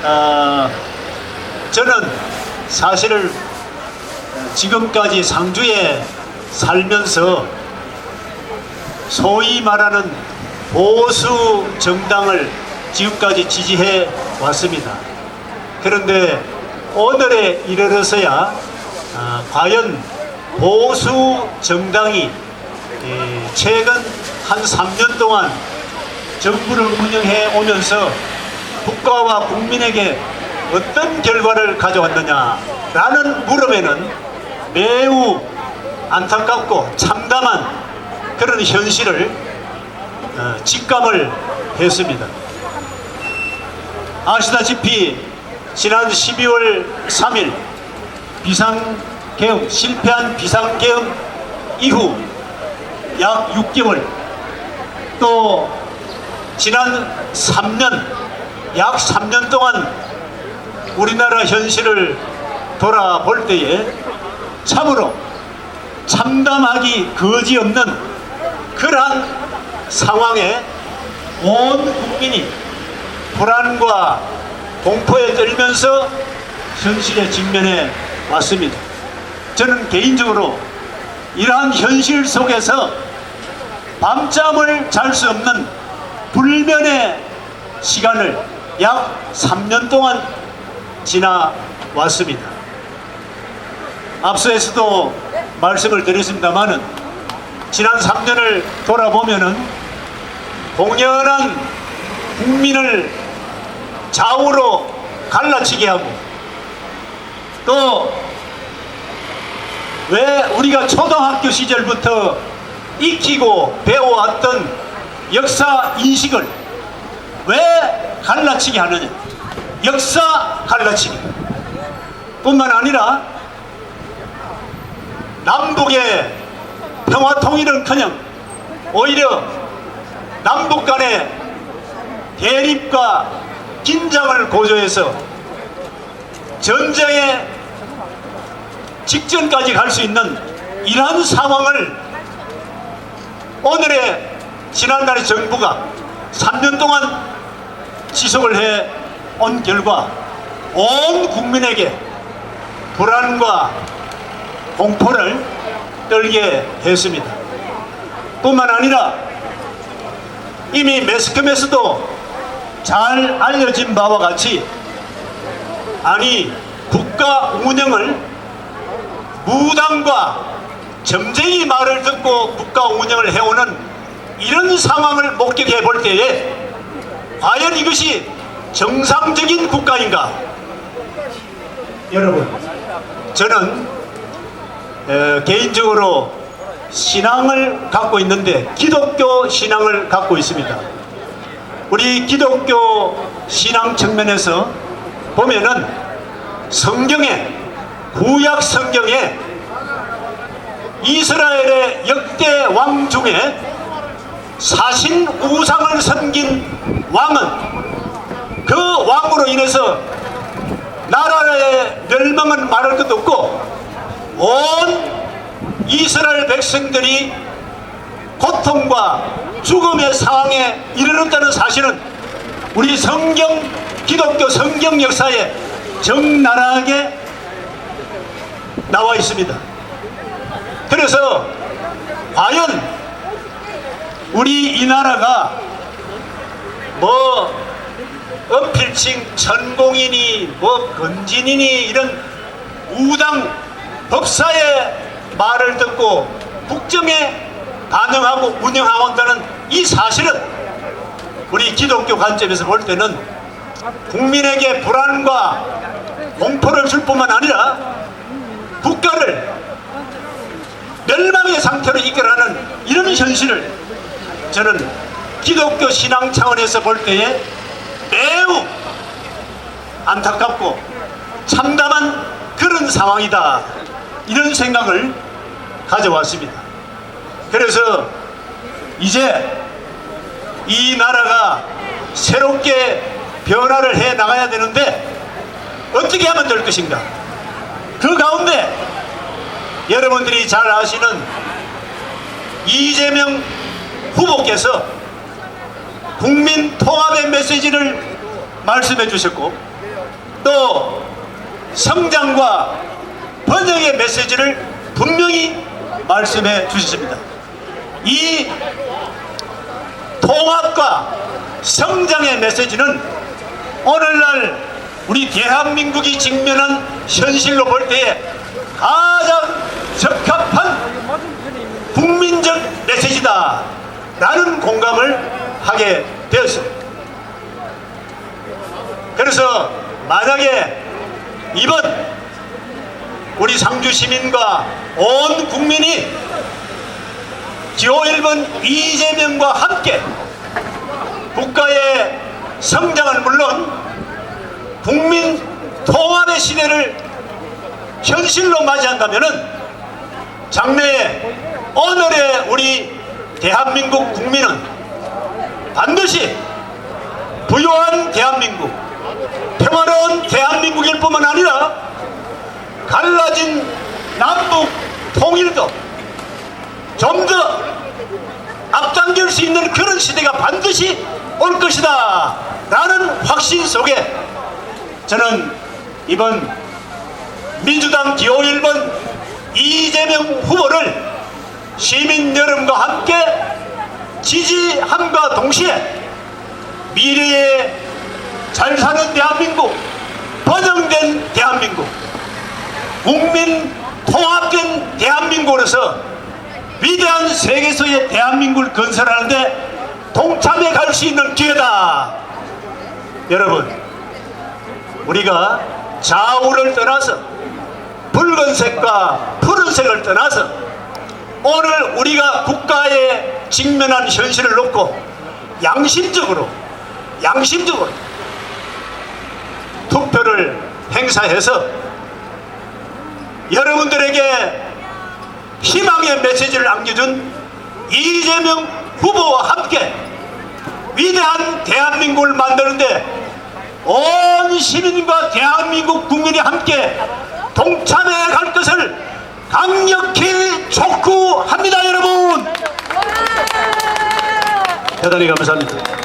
저는 사실을 지금까지 상주에 살면서 소위 말하는 보수 정당을 지금까지 지지해 왔습니다. 그런데 오늘에 이르러서야 과연 보수 정당이 최근 한 3년 동안 정부를 운영해 오면서 국가와 국민에게 어떤 결과를 가져왔느냐라는 물음에는 매우 안타깝고 참담한 그런 현실을 직감을 했습니다. 아시다시피 지난 12월 3일 비상계엄, 실패한 비상계엄 이후 약 6개월, 또 지난 3년, 약 3년 동안 우리나라 현실을 돌아볼 때에 참으로 참담하기 거지없는 그러한 상황에 온 국민이 불안과 공포에 떨면서 현실에 직면해 왔습니다. 저는 개인적으로 이러한 현실 속에서 밤잠을 잘 수 없는 불면의 시간을 약 3년 동안 지나왔습니다. 앞서에서도 말씀을 드렸습니다마는 지난 3년을 돌아보면은 공연한 국민을 좌우로 갈라치게 하고, 또 왜 우리가 초등학교 시절부터 익히고 배워왔던 역사 인식을 왜 갈라치게 하느냐, 역사 갈라치기 뿐만 아니라 남북의 평화 통일은커녕 오히려 남북 간의 대립과 긴장을 고조해서 전쟁의 직전까지 갈 수 있는 이러한 상황을 오늘의 지난날의 정부가 3년 동안 지속을 해 온 결과 온 국민에게 불안과 공포를 떨게 했습니다. 뿐만 아니라 이미 매스컴에서도 잘 알려진 바와 같이, 아니 국가 운영을 무당과 점쟁이 말을 듣고 국가 운영을 해오는 이런 상황을 목격해 볼 때에 과연 이것이 정상적인 국가인가? 여러분, 저는 개인적으로 신앙을 갖고 있는데 기독교 신앙을 갖고 있습니다. 우리 기독교 신앙 측면에서 보면은 성경에, 구약 성경에 이스라엘의 역대 왕 중에 사신 우상을 섬긴 왕은 그 왕으로 인해서 나라의 멸망은 말할 것도 없고 온 이스라엘 백성들이 고통과 죽음의 상황에 이르렀다는 사실은 우리 성경, 기독교 성경 역사에 적나라하게 나와 있습니다. 그래서 과연 우리 이 나라가 뭐 언필칭 천공이니 뭐 건진이니 이런 우당 법사의 말을 듣고 국정에 반영하고 운영하고 한다는 이 사실은 우리 기독교 관점에서 볼 때는 국민에게 불안과 공포를 줄 뿐만 아니라 국가를 멸망의 상태로 이끌어가는 이런 현실을 저는 기독교 신앙 차원에서 볼 때에 매우 안타깝고 참담한 그런 상황이다, 이런 생각을 가져왔습니다. 그래서 이제 이 나라가 새롭게 변화를 해 나가야 되는데 어떻게 하면 될 것인가? 그 가운데 여러분들이 잘 아시는 이재명 후보께서 국민 통합의 메시지를 말씀해 주셨고, 또 성장과 번영의 메시지를 분명히 말씀해 주셨습니다. 이 통합과 성장의 메시지는 오늘날 우리 대한민국이 직면한 현실로 볼 때에 가장 적합한 국민적 메시지다 라는 공감을 하게 되었습니다. 그래서 만약에 이번 우리 상주 시민과 온 국민이 기호 1번 이재명과 함께 국가의 성장은 물론 국민 통합의 시대를 현실로 맞이한다면은 장래에 오늘의 우리 대한민국 국민은 반드시 부유한 대한민국, 평화로운 대한민국일 뿐만 아니라 갈라진 남북 통일도 좀 더 앞당길 수 있는 그런 시대가 반드시 올 것이다 라는 확신 속에 저는 이번 민주당 기호 1번 이재명 후보를 시민 여러분과 함께 지지함과 동시에 미래에 잘 사는 대한민국, 번영된 대한민국, 국민 통합된 대한민국으로서 위대한 세계서의 대한민국을 건설하는데 동참해 갈 수 있는 기회다. 여러분, 우리가 좌우를 떠나서 붉은색과 푸른색을 떠나서 오늘 우리가 국가에 직면한 현실을 놓고 양심적으로 투표를 행사해서 여러분들에게 희망의 메시지를 안겨준 이재명 후보와 함께 위대한 대한민국을 만드는데 온 시민과 대한민국 국민이 함께 동참해 갈 것을 강력히 촉구합니다. 여러분, 대단히 감사합니다.